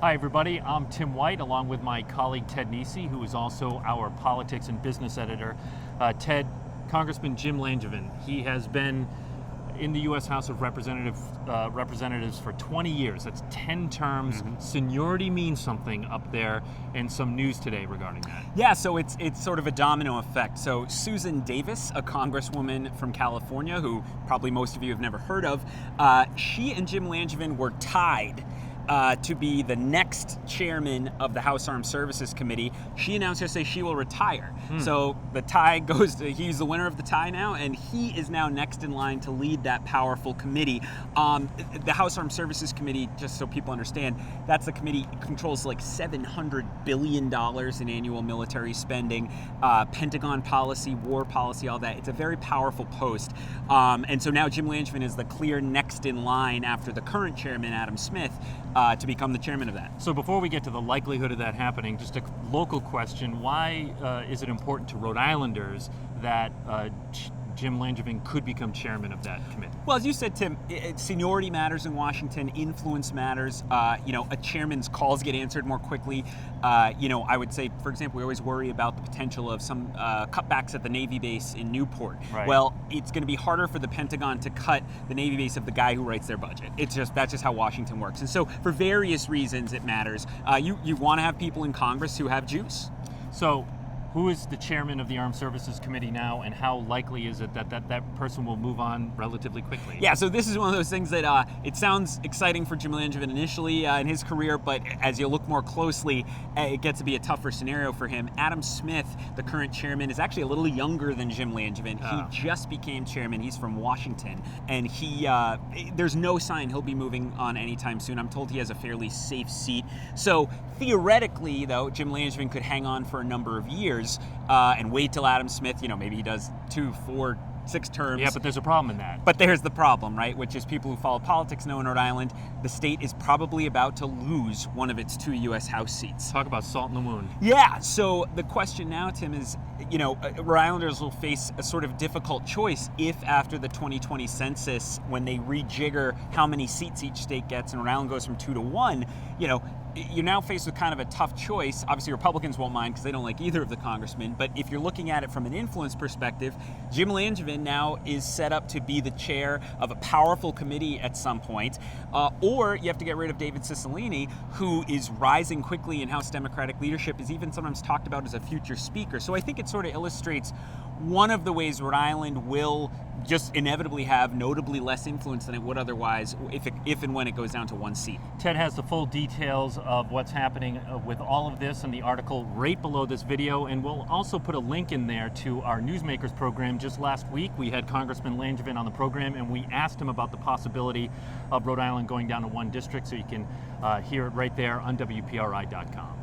Hi everybody, I'm Tim White along with my colleague Ted Nesi, who is also our politics and business editor. Ted, Congressman Jim Langevin, he has been in the U.S. House of Representatives for 20 years. That's 10 terms. Seniority means something up there, and some news today regarding that. Yeah, so it's sort of a domino effect. So Susan Davis, a congresswoman from California, who probably most of you have never heard of, she and Jim Langevin were tied to be the next chairman of the House Armed Services Committee. She announced yesterday she will retire. So the tie goes to, he's the winner of the tie now, and he is now next in line to lead that powerful committee. The House Armed Services Committee, just so people understand, that's the committee controls like $700 billion in annual military spending, Pentagon policy, war policy, all that. It's a very powerful post. And so now Jim Langevin is the clear next in line after the current chairman, Adam Smith, to become the chairman of that. So before we get to the likelihood of that happening, just a local question. Why is it important to Rhode Islanders that Jim Langevin could become chairman of that committee? Well, as you said, Tim, seniority matters in Washington, influence matters. A chairman's calls get answered more quickly. I would say, for example, we always worry about the potential of some cutbacks at the Navy base in Newport. Right. Well, it's going to be harder for the Pentagon to cut the Navy base of the guy who writes their budget. That's just how Washington works. And so for various reasons, it matters. You want to have people in Congress who have juice. So who is the chairman of the Armed Services Committee now, and how likely is it that person will move on relatively quickly? Yeah, so this is one of those things that it sounds exciting for Jim Langevin initially in his career, but as you look more closely, it gets to be a tougher scenario for him. Adam Smith, the current chairman, is actually a little younger than Jim Langevin. He just became chairman. He's from Washington, and there's no sign he'll be moving on anytime soon. I'm told he has a fairly safe seat. So theoretically, though, Jim Langevin could hang on for a number of years and wait till Adam Smith, maybe he does 2, 4, 6 terms. Yeah, but there's a problem in that. But there's the problem, right? Which is people who follow politics know in Rhode Island, the state is probably about to lose one of its 2 U.S. House seats. Talk about salt in the wound. Yeah, so the question now, Tim, is, Rhode Islanders will face a sort of difficult choice if after the 2020 census, when they rejigger how many seats each state gets and Rhode Island goes from 2 to 1, you're now faced with kind of a tough choice. Obviously, Republicans won't mind because they don't like either of the congressmen. But if you're looking at it from an influence perspective, Jim Langevin now is set up to be the chair of a powerful committee at some point. Or you have to get rid of David Cicilline, who is rising quickly in House Democratic leadership, is even sometimes talked about as a future speaker. So I think it sort of illustrates one of the ways Rhode Island will just inevitably have notably less influence than it would otherwise if and when it goes down to 1 seat. Ted has the full details of what's happening with all of this in the article right below this video, and we'll also put a link in there to our Newsmakers program. Just last week, we had Congressman Langevin on the program, and we asked him about the possibility of Rhode Island going down to 1 district, so you can hear it right there on WPRI.com.